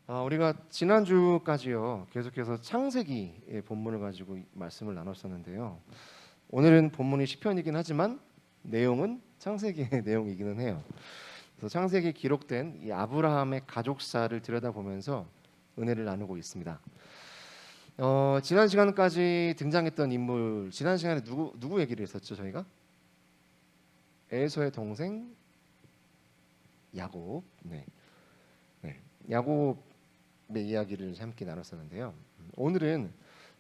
우리가 지난주까지요 계속해서 창세기의 본문을 가지고 말씀을 나눴었는데요. 오늘은 본문이 시편이긴 하지만 내용은 창세기의 내용이기는 해요. 그래서 창세기에 기록된 이 아브라함의 가족사를 들여다보면서 은혜를 나누고 있습니다. 지난 시간까지 등장했던 인물, 지난 시간에 누구 얘기를 했었죠 저희가? 에서의 동생 야곱. 네. 야곱의 이야기를 함께 나눴었는데요. 오늘은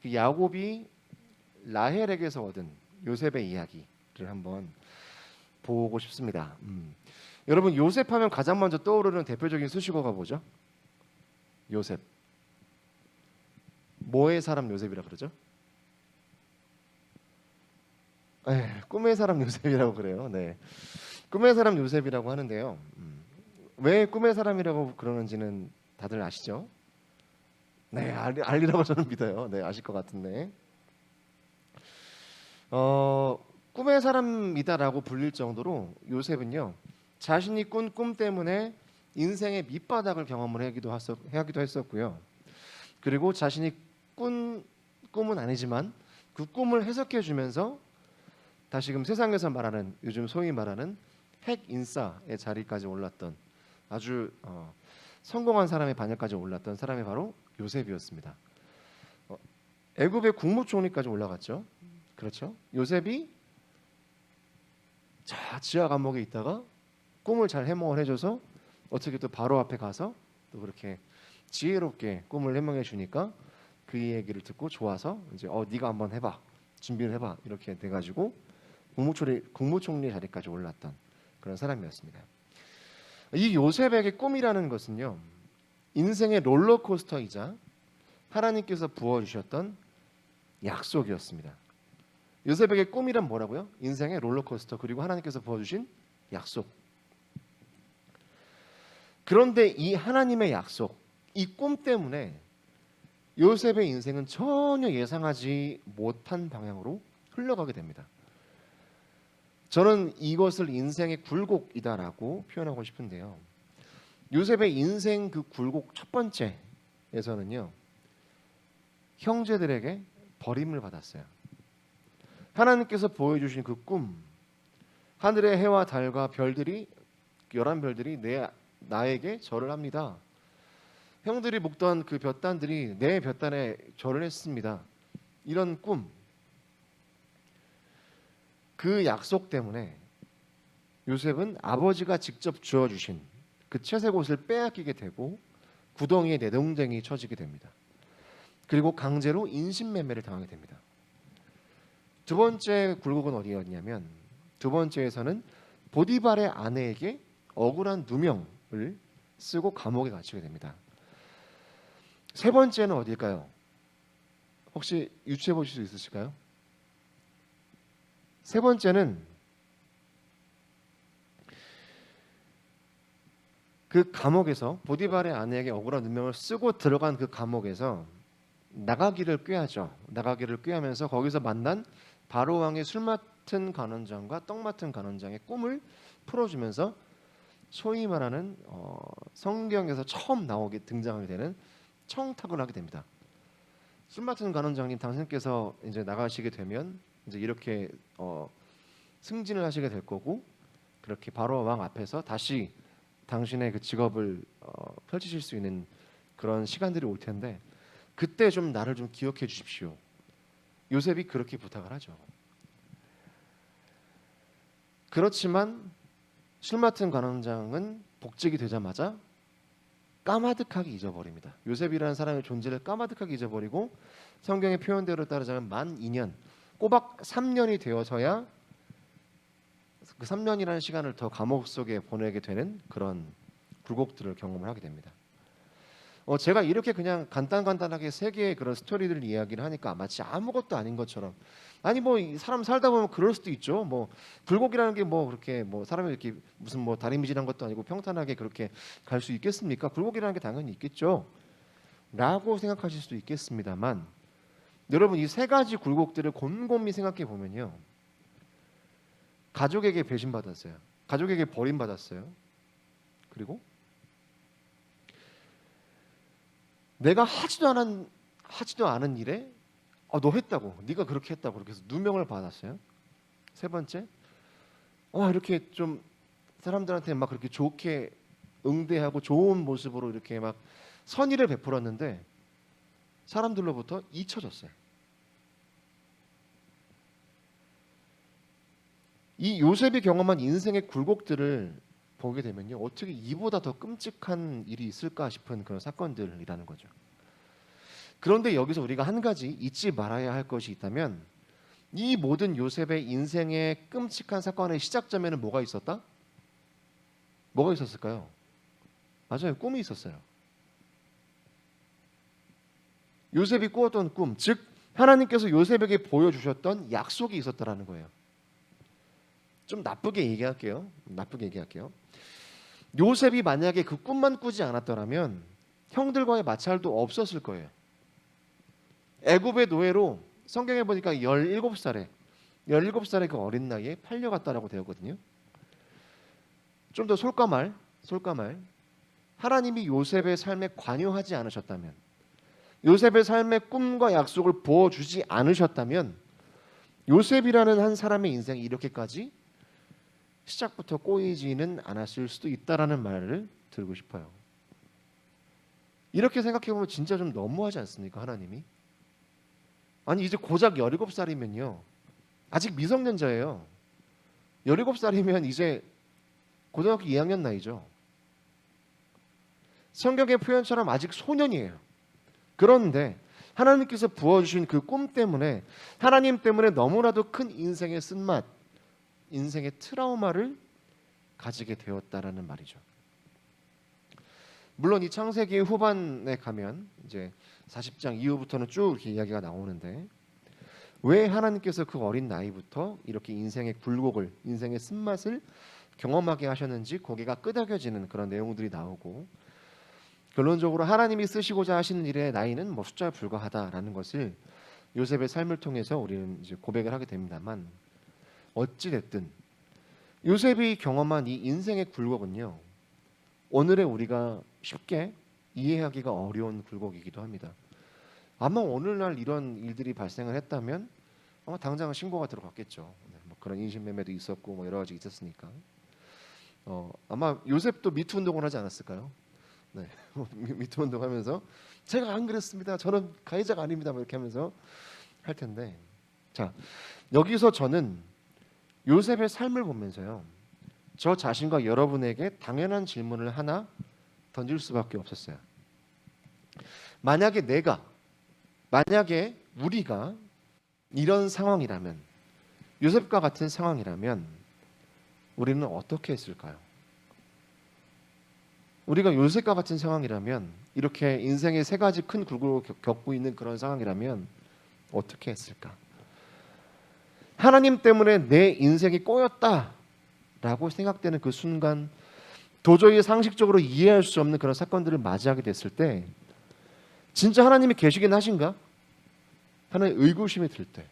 그 야곱이 라헬에게서 얻은 요셉의 이야기를 한번 보고 싶습니다. 여러분 요셉하면 가장 먼저 떠오르는 대표적인 수식어가 뭐죠? 요셉. 뭐의 사람 요셉이라 그러죠? 꿈의 사람 요셉이라고 그래요. 네, 꿈의 사람 요셉이라고 하는데요. 왜 꿈의 사람이라고 그러는지는 다들 아시죠? 네, 알리라고 저는 믿어요. 네, 아실 것 같은데. 꿈의 사람이다라고 불릴 정도로 요셉은요 자신이 꾼 꿈 때문에 인생의 밑바닥을 경험을 하기도 했었고요. 그리고 자신이 꾼 꿈은 아니지만 그 꿈을 해석해 주면서 다시금 세상에서 말하는 요즘 소위 말하는 핵 인싸의 자리까지 올랐던 아주 성공한 사람의 반열까지 올랐던 사람이 바로 요셉이었습니다. 애굽의 국무총리까지 올라갔죠. 그렇죠. 요셉이 지하 감옥에 있다가 꿈을 잘 해몽을 해줘서 어떻게 또 바로 앞에 가서 또 그렇게 지혜롭게 꿈을 해몽해 주니까 그 얘기를 듣고 좋아서 이제 네가 한번 해봐, 준비를 해봐 이렇게 돼가지고 국무총리 자리까지 올랐던 그런 사람이었습니다. 이 요셉에게 꿈이라는 것은요 인생의 롤러코스터이자 하나님께서 부어주셨던 약속이었습니다. 요셉에게 꿈이란 뭐라고요? 인생의 롤러코스터 그리고 하나님께서 부어주신 약속. 그런데 이 하나님의 약속, 이 꿈 때문에 요셉의 인생은 전혀 예상하지 못한 방향으로 흘러가게 됩니다. 저는 이것을 인생의 굴곡이다라고 표현하고 싶은데요. 요셉의 인생 그 굴곡 첫 번째에서는요. 형제들에게 버림을 받았어요. 하나님께서 보여주신 그 꿈, 하늘의 해와 달과 별들이 11별들이 나에게 절을 합니다. 형들이 묵던 그 볕단들이 내 볕단에 절을 했습니다. 이런 꿈, 그 약속 때문에 요셉은 아버지가 직접 주어주신 그 채색 옷을 빼앗기게 되고 구덩이에 내동댕이 쳐지게 됩니다. 그리고 강제로 인신매매를 당하게 됩니다. 두 번째 굴곡은 어디였냐면 두 번째에서는 보디발의 아내에게 억울한 누명을 쓰고 감옥에 갇히게 됩니다. 세 번째는 어딜까요? 혹시 유추해 보실 수 있으실까요? 세 번째는 그 감옥에서 보디발의 아내에게 억울한 누명을 쓰고 들어간 그 감옥에서 나가기를 꾀하죠. 나가기를 꾀하면서 거기서 만난 바로 왕의 술 맡은 간원장과 떡 맡은 간원장의 꿈을 풀어주면서 소위 말하는 성경에서 처음 등장하게 되는 청탁을 하게 됩니다. 술 맡은 간원장님, 당신께서 이제 나가시게 되면 이제 이렇게 승진을 하시게 될 거고 그렇게 바로 왕 앞에서 다시 당신의 그 직업을 펼치실 수 있는 그런 시간들이 올 텐데 그때 좀 나를 좀 기억해 주십시오. 요셉이 그렇게 부탁을 하죠. 그렇지만 술 맡은 관원장은 복직이 되자마자 까마득하게 잊어버립니다. 요셉이라는 사람의 존재를 까마득하게 잊어버리고 성경의 표현대로 따르자면 만 2년, 꼬박 3년이 되어서야 그 3년이라는 시간을 더 감옥 속에 보내게 되는 그런 굴곡들을 경험을 하게 됩니다. 제가 이렇게 그냥 간단하게 세 개의 그런 스토리들 이야기를 하니까 마치 아무것도 아닌 것처럼 아니 뭐 사람 살다 보면 그럴 수도 있죠. 뭐 굴곡이라는 게 뭐 그렇게 뭐 사람이 이렇게 무슨 뭐 다리미질한 것도 아니고 평탄하게 그렇게 갈 수 있겠습니까? 굴곡이라는 게 당연히 있겠죠. 라고 생각하실 수도 있겠습니다만 여러분 이 세 가지 굴곡들을 곰곰이 생각해 보면요. 가족에게 배신받았어요. 가족에게 버림받았어요. 그리고 내가 하지도 않은 일에 너 했다고, 네가 그렇게 했다고 그렇게 해서 누명을 받았어요. 세 번째, 이렇게 좀 사람들한테 막 그렇게 좋게 응대하고 좋은 모습으로 이렇게 막 선의를 베풀었는데 사람들로부터 잊혀졌어요. 이 요셉이 경험한 인생의 굴곡들을 보게 되면요, 어떻게 이보다 더 끔찍한 일이 있을까 싶은 그런 사건들이라는 거죠. 그런데 여기서 우리가 한 가지 잊지 말아야 할 것이 있다면, 이 모든 요셉의 인생의 끔찍한 사건의 시작점에는 뭐가 있었다? 뭐가 있었을까요? 맞아요, 꿈이 있었어요. 요셉이 꾸었던 꿈, 즉 하나님께서 요셉에게 보여주셨던 약속이 있었다라는 거예요. 좀 나쁘게 얘기할게요. 요셉이 만약에 그 꿈만 꾸지 않았더라면 형들과의 마찰도 없었을 거예요. 애굽의 노예로 성경에 보니까 17살에 그 어린 나이에 팔려갔다라고 되었거든요. 좀 더 솔까말 하나님이 요셉의 삶에 관여하지 않으셨다면, 요셉의 삶의 꿈과 약속을 부어주지 않으셨다면 요셉이라는 한 사람의 인생이 이렇게까지 시작부터 꼬이지는 않았을 수도 있다라는 말을 드리고 싶어요. 이렇게 생각해보면 진짜 좀 너무하지 않습니까? 하나님이 아니 이제 고작 17살이면요 아직 미성년자예요. 17살이면 이제 고등학교 2학년 나이죠. 성경의 표현처럼 아직 소년이에요. 그런데 하나님께서 부어주신 그 꿈 때문에, 하나님 때문에 너무나도 큰 인생의 쓴맛, 인생의 트라우마를 가지게 되었다라는 말이죠. 물론 이 창세기 후반에 가면 이제 40장 이후부터는 쭉 이렇게 이야기가 나오는데, 왜 하나님께서 그 어린 나이부터 이렇게 인생의 굴곡을, 인생의 쓴맛을 경험하게 하셨는지 고개가 끄덕여지는 그런 내용들이 나오고, 결론적으로 하나님이 쓰시고자 하시는 일의 나이는 뭐 숫자에 불과하다라는 것을 요셉의 삶을 통해서 우리는 이제 고백을 하게 됩니다만, 어찌 됐든 요셉이 경험한 이 인생의 굴곡은요, 오늘의 우리가 쉽게 이해하기가 어려운 굴곡이기도 합니다. 아마 오늘날 이런 일들이 발생을 했다면 아마 당장은 신고가 들어갔겠죠. 뭐 그런 인신매매도 있었고 뭐 여러 가지 있었으니까. 아마 요셉도 미투 운동을 하지 않았을까요? 네, 미투 운동하면서 제가 안 그랬습니다. 저는 가해자가 아닙니다. 뭐 이렇게 하면서 할 텐데, 자 여기서 저는 요셉의 삶을 보면서요, 저 자신과 여러분에게 당연한 질문을 하나 던질 수밖에 없었어요. 만약에 우리가 이런 상황이라면, 요셉과 같은 상황이라면 우리는 어떻게 했을까요? 우리가 요셉과 같은 상황이라면, 이렇게 인생의 세 가지 큰 굴곡을 겪고 있는 그런 상황이라면 어떻게 했을까? 하나님 때문에 내 인생이 꼬였다라고 생각되는 그 순간, 도저히 상식적으로 이해할 수 없는 그런 사건들을 맞이하게 됐을 때, 진짜 하나님이 계시긴 하신가 하는 의구심이 들 때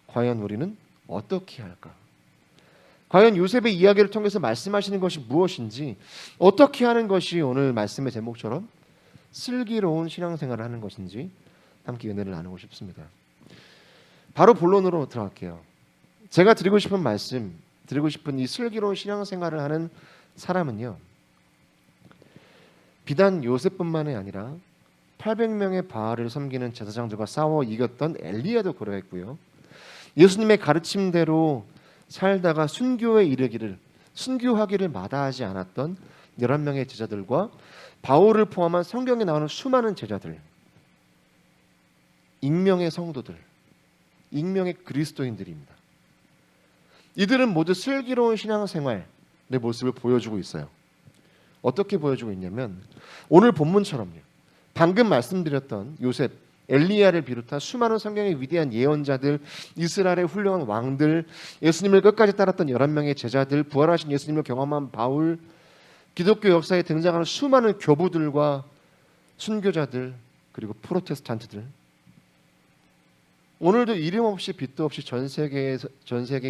과연 우리는 어떻게 할까? 과연 요셉의 이야기를 통해서 말씀하시는 것이 무엇인지, 어떻게 하는 것이 오늘 말씀의 제목처럼 슬기로운 신앙생활을 하는 것인지 함께 은혜를 나누고 싶습니다. 바로 본론으로 들어갈게요. 제가 드리고 싶은 이 슬기로운 신앙생활을 하는 사람은요, 비단 요셉뿐만이 아니라 800명의 바알을 섬기는 제사장들과 싸워 이겼던 엘리야도 그러했고요, 예수님의 가르침대로 살다가 순교하기를 마다하지 않았던 11명의 제자들과 바울을 포함한 성경에 나오는 수많은 제자들, 익명의 성도들, 익명의 그리스도인들입니다. 이들은 모두 슬기로운 신앙생활의 모습을 보여주고 있어요. 어떻게 보여주고 있냐면, 오늘 본문처럼요, 방금 말씀드렸던 요셉, 엘리야를 비롯한 수많은 성경의 위대한 예언자들, 이스라엘의 훌륭한 왕들, 예수님을 끝까지 따랐던 11명의 제자들, 부활하신 예수님을 경험한 바울, 기독교 역사에 등장하는 수많은 교부들과 순교자들, 그리고 프로테스탄트들, 오늘도 이름 없이 빚도 없이 전 세계에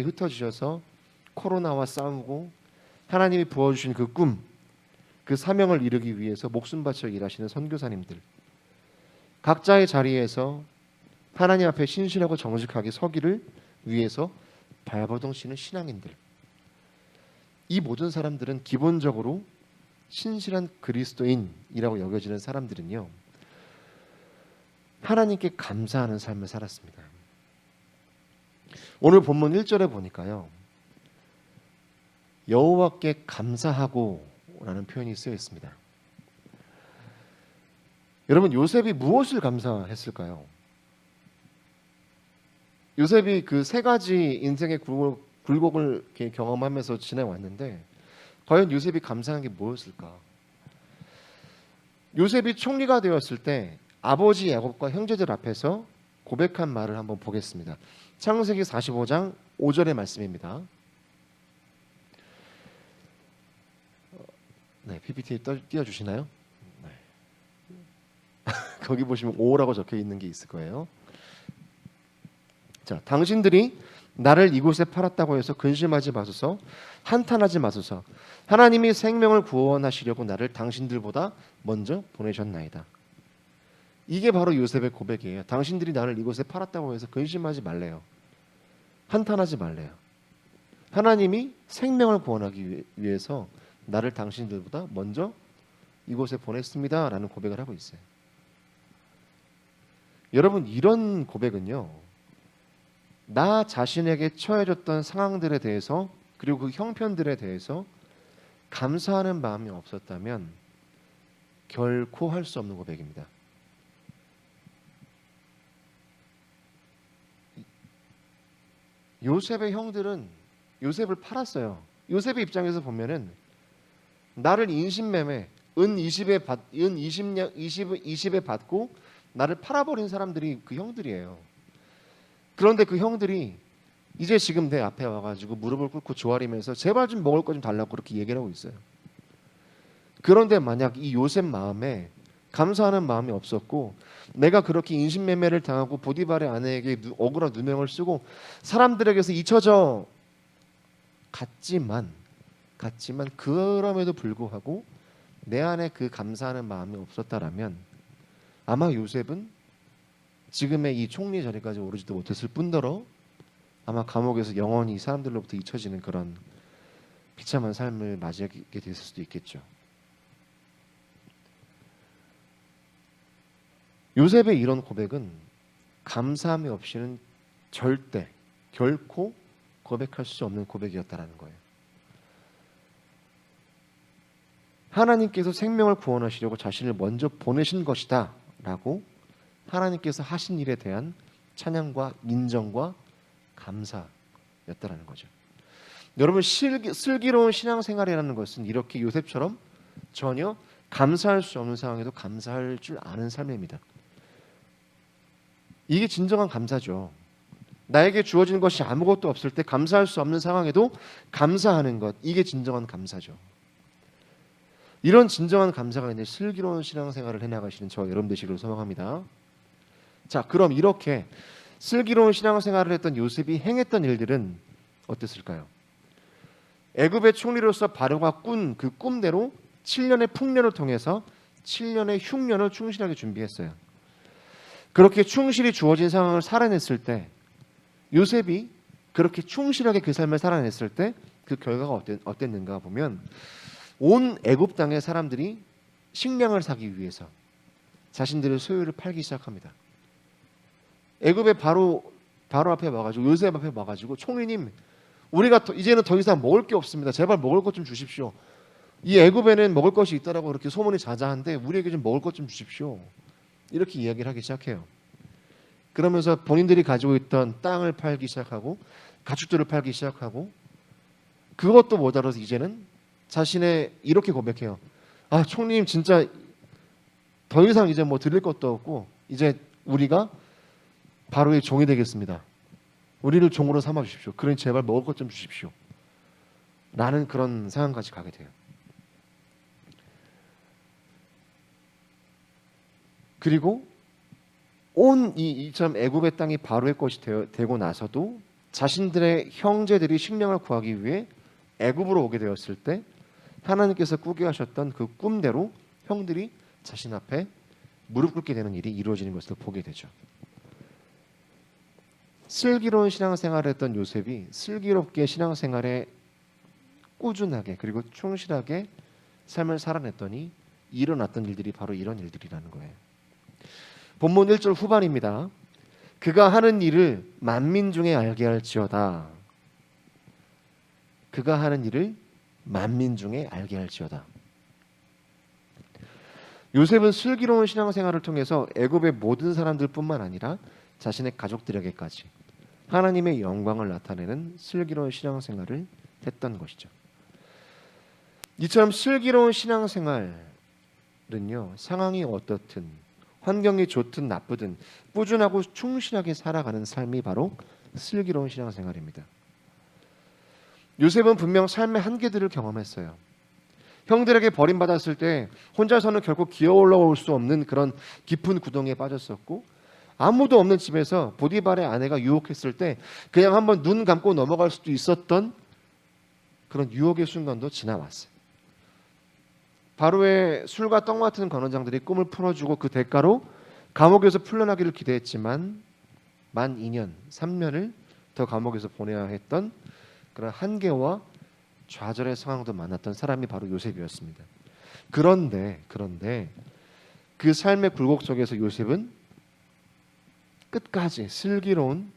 흩어지셔서 코로나와 싸우고 하나님이 부어주신 그 꿈, 그 사명을 이루기 위해서 목숨 바쳐 일하시는 선교사님들, 각자의 자리에서 하나님 앞에 신실하고 정직하게 서기를 위해서 발버둥치는 신앙인들, 이 모든 사람들은 기본적으로 신실한 그리스도인이라고 여겨지는 사람들은요, 하나님께 감사하는 삶을 살았습니다. 오늘 본문 1절에 보니까요, 여호와께 감사하고 라는 표현이 쓰여 있습니다. 여러분, 요셉이 무엇을 감사했을까요? 요셉이 그 세 가지 인생의 굴곡을 이렇게 경험하면서 지내왔는데 과연 요셉이 감사한 게 뭐였을까? 요셉이 총리가 되었을 때 아버지 야곱과 형제들 앞에서 고백한 말을 한번 보겠습니다. 창세기 45장 5절의 말씀입니다. 네, PPT에 띄워주시나요? 네. 거기 보시면 5라고 적혀 있는 게 있을 거예요. 자, 당신들이 나를 이곳에 팔았다고 해서 근심하지 마소서, 한탄하지 마소서. 하나님이 생명을 구원하시려고 나를 당신들보다 먼저 보내셨나이다. 이게 바로 요셉의 고백이에요. 당신들이 나를 이곳에 팔았다고 해서 근심하지 말래요. 한탄하지 말래요. 하나님이 생명을 구원하기 위해서 나를 당신들보다 먼저 이곳에 보냈습니다 라는 고백을 하고 있어요. 여러분, 이런 고백은요, 나 자신에게 처해졌던 상황들에 대해서 그리고 그 형편들에 대해서 감사하는 마음이 없었다면 결코 할 수 없는 고백입니다. 요셉의 형들은 요셉을 팔았어요. 요셉의 입장에서 보면은 나를 인신매매, 은 20에 받고 나를 팔아버린 사람들이 그 형들이에요. 그런데 그 형들이 이제 지금 내 앞에 와가지고 무릎을 꿇고 조아리면서 제발 좀 먹을 거 좀 달라고 그렇게 얘기를 하고 있어요. 그런데 만약 이 요셉 마음에 감사하는 마음이 없었고 내가 그렇게 인신매매를 당하고 보디발의 아내에게 억울한 누명을 쓰고 사람들에게서 잊혀져 갔지만 그럼에도 불구하고 내 안에 그 감사하는 마음이 없었다라면 아마 요셉은 지금의 이 총리 자리까지 오르지도 못했을 뿐더러 아마 감옥에서 영원히 사람들로부터 잊혀지는 그런 비참한 삶을 맞이하게 됐을 수도 있겠죠. 요셉의 이런 고백은 감사함이 없이는 절대 결코 고백할 수 없는 고백이었다라는 거예요. 하나님께서 생명을 구원하시려고 자신을 먼저 보내신 것이다 라고 하나님께서 하신 일에 대한 찬양과 인정과 감사였다라는 거죠. 여러분, 슬기로운 신앙생활이라는 것은 이렇게 요셉처럼 전혀 감사할 수 없는 상황에도 감사할 줄 아는 삶입니다. 이게 진정한 감사죠. 나에게 주어진 것이 아무것도 없을 때 감사할 수 없는 상황에도 감사하는 것, 이게 진정한 감사죠. 이런 진정한 감사가 있는 슬기로운 신앙생활을 해나가시는 저와 여러분 되시기를 소망합니다. 자, 그럼 이렇게 슬기로운 신앙생활을 했던 요셉이 행했던 일들은 어땠을까요? 애굽의 총리로서 바로가 꾼 그 꿈대로 7년의 풍년을 통해서 7년의 흉년을 충실하게 준비했어요. 그렇게 충실히 주어진 상황을 살아냈을 때 요셉이 그렇게 충실하게 그 삶을 살아냈을 때 그 결과가 어땠는가 보면 온 애굽 땅의 사람들이 식량을 사기 위해서 자신들의 소유를 팔기 시작합니다. 애굽의 바로 앞에 와가지고 요셉 앞에 와가지고 총리님, 우리가 이제는 더 이상 먹을 게 없습니다. 제발 먹을 것 좀 주십시오. 이 애굽에는 먹을 것이 있다라고 그렇게 소문이 자자한데 우리에게 좀 먹을 것 좀 주십시오. 이렇게 이야기를 하기 시작해요. 그러면서 본인들이 가지고 있던 땅을 팔기 시작하고 가축들을 팔기 시작하고 그것도 모자라서 이제는 자신의 이렇게 고백해요. 아, 총리님 진짜 더 이상 이제 뭐 드릴 것도 없고 이제 우리가 바로의 종이 되겠습니다. 우리를 종으로 삼아 주십시오. 그러니 제발 먹을 것 좀 주십시오. 라는 그런 상황까지 가게 돼요. 그리고 온 이처럼 애굽의 땅이 바로의 것이 되고 나서도 자신들의 형제들이 식량을 구하기 위해 애굽으로 오게 되었을 때 하나님께서 꾸게 하셨던 그 꿈대로 형들이 자신 앞에 무릎 꿇게 되는 일이 이루어지는 것을 보게 되죠. 슬기로운 신앙생활을 했던 요셉이 슬기롭게 신앙생활에 꾸준하게 그리고 충실하게 삶을 살아냈더니 일어났던 일들이 바로 이런 일들이라는 거예요. 본문 1절 후반입니다. 그가 하는 일을 만민 중에 알게 할지어다. 그가 하는 일을 만민 중에 알게 할지어다. 요셉은 슬기로운 신앙생활을 통해서 애굽의 모든 사람들뿐만 아니라 자신의 가족들에게까지 하나님의 영광을 나타내는 슬기로운 신앙생활을 했던 것이죠. 이처럼 슬기로운 신앙생활은요, 상황이 어떻든 환경이 좋든 나쁘든 꾸준하고 충실하게 살아가는 삶이 바로 슬기로운 신앙생활입니다. 요셉은 분명 삶의 한계들을 경험했어요. 형들에게 버림받았을 때 혼자서는 결코 기어 올라올 수 없는 그런 깊은 구덩이에 빠졌었고, 아무도 없는 집에서 보디발의 아내가 유혹했을 때 그냥 한번 눈 감고 넘어갈 수도 있었던 그런 유혹의 순간도 지나왔어요. 바로의 술과 떡 같은 관원장들이 꿈을 풀어주고 그 대가로 감옥에서 풀려나기를 기대했지만 만 2년, 3년을 더 감옥에서 보내야 했던 그런 한계와 좌절의 상황도 만났던 사람이 바로 요셉이었습니다. 그런데 그 삶의 굴곡 속에서 요셉은 끝까지 슬기로운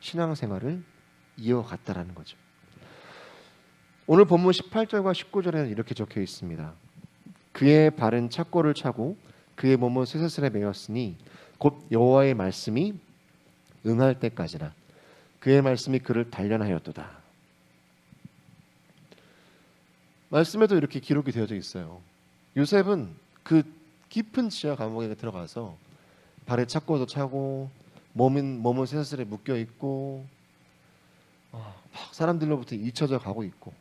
신앙생활을 이어갔다라는 거죠. 오늘 본문 18절과 19절에는 이렇게 적혀 있습니다. 그의 발은 착고를 차고 그의 몸은 쇠사슬에 매였으니 곧 여호와의 말씀이 응할 때까지나 그의 말씀이 그를 단련하였도다. 말씀에도 이렇게 기록이 되어져 있어요. 요셉은 그 깊은 지하 감옥에 들어가서 발에 착고도 차고 몸은 쇠사슬에 묶여 있고 막 사람들로부터 잊혀져 가고 있고,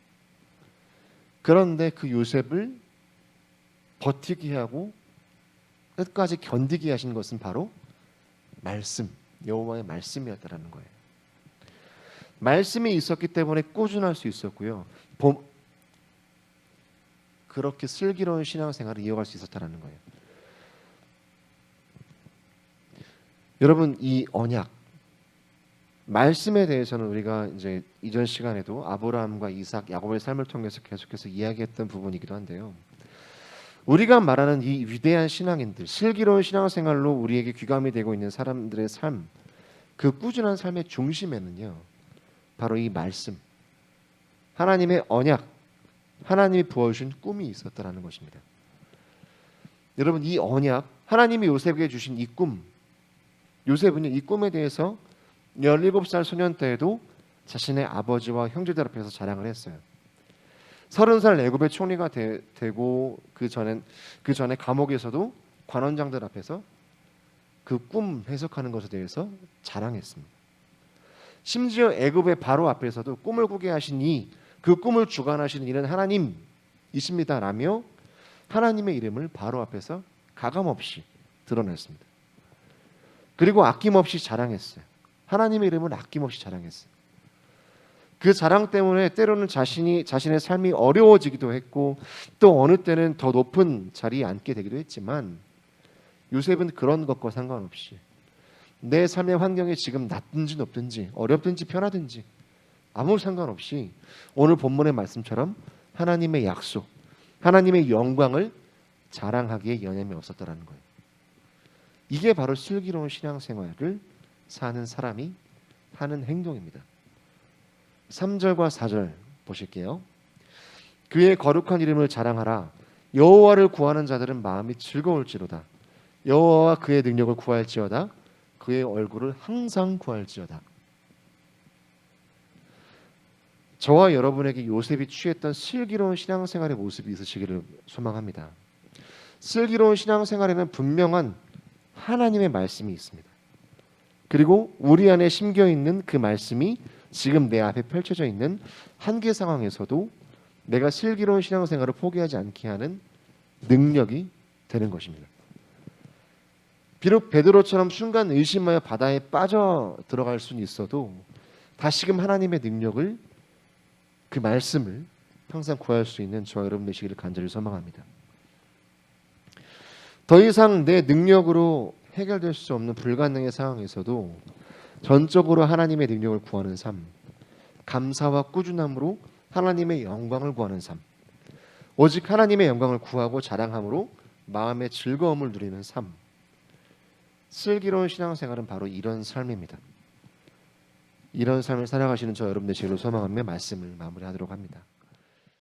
그런데 그 요셉을 버티게 하고 끝까지 견디게 하신 것은 바로 말씀, 여호와의 말씀이었다라는 거예요. 말씀이 있었기 때문에 꾸준할 수 있었고요. 그렇게 슬기로운 신앙생활을 이어갈 수 있었다라는 거예요. 여러분, 이 언약 말씀에 대해서는 우리가 이제 이전 시간에도 아브라함과 이삭, 야곱의 삶을 통해서 계속해서 이야기했던 부분이기도 한데요. 우리가 말하는 이 위대한 신앙인들, 슬기로운 신앙생활로 우리에게 귀감이 되고 있는 사람들의 삶, 그 꾸준한 삶의 중심에는요, 바로 이 말씀, 하나님의 언약, 하나님이 부어주신 꿈이 있었다라는 것입니다. 여러분, 이 언약, 하나님이 요셉에게 주신 이 꿈, 요셉은 이 꿈에 대해서 17살 소년 때에도 자신의 아버지와 형제들 앞에서 자랑을 했어요. 30살 애굽의 총리가 되고 그 전에 감옥에서도 관원장들 앞에서 그 꿈 해석하는 것에 대해서 자랑했습니다. 심지어 애굽의 바로 앞에서도 꿈을 꾸게 하신 그 꿈을 주관하시는 이는 하나님이십니다라며 하나님의 이름을 바로 앞에서 가감없이 드러냈습니다. 그리고 아낌없이 자랑했어요. 하나님의 이름을 아낌없이 자랑했어요. 그 자랑 때문에 때로는 자신의 삶이 어려워지기도 했고, 또 어느 때는 더 높은 자리에 앉게 되기도 했지만, 요셉은 그런 것과 상관없이 내 삶의 환경이 지금 낮든지 높든지 어렵든지 편하든지 아무 상관없이 오늘 본문의 말씀처럼 하나님의 약속, 하나님의 영광을 자랑하기에 여념이 없었다라는 거예요. 이게 바로 슬기로운 신앙생활을 사는 사람이 하는 행동입니다. 3절과 4절 보실게요. 그의 거룩한 이름을 자랑하라. 여호와를 구하는 자들은 마음이 즐거울지로다. 여호와와 그의 능력을 구할지어다. 그의 얼굴을 항상 구할지어다. 저와 여러분에게 요셉이 취했던 슬기로운 신앙생활의 모습이 있으시기를 소망합니다. 슬기로운 신앙생활에는 분명한 하나님의 말씀이 있습니다. 그리고 우리 안에 심겨 있는 그 말씀이 지금 내 앞에 펼쳐져 있는 한계 상황에서도 내가 슬기로운 신앙생활을 포기하지 않게 하는 능력이 되는 것입니다. 비록 베드로처럼 순간 의심하여 바다에 빠져 들어갈 수는 있어도 다시금 하나님의 능력을, 그 말씀을 항상 구할 수 있는 저와 여러분 되시기를 간절히 소망합니다. 더 이상 내 능력으로 해결될 수 없는 불가능의 상황에서도 전적으로 하나님의 능력을 구하는 삶, 감사와 꾸준함으로 하나님의 영광을 구하는 삶, 오직 하나님의 영광을 구하고 자랑함으로 마음의 즐거움을 누리는 삶. 슬기로운 신앙생활은 바로 이런 삶입니다. 이런 삶을 살아가시는 저 여러분들 제로 소망하며 말씀을 마무리하도록 합니다.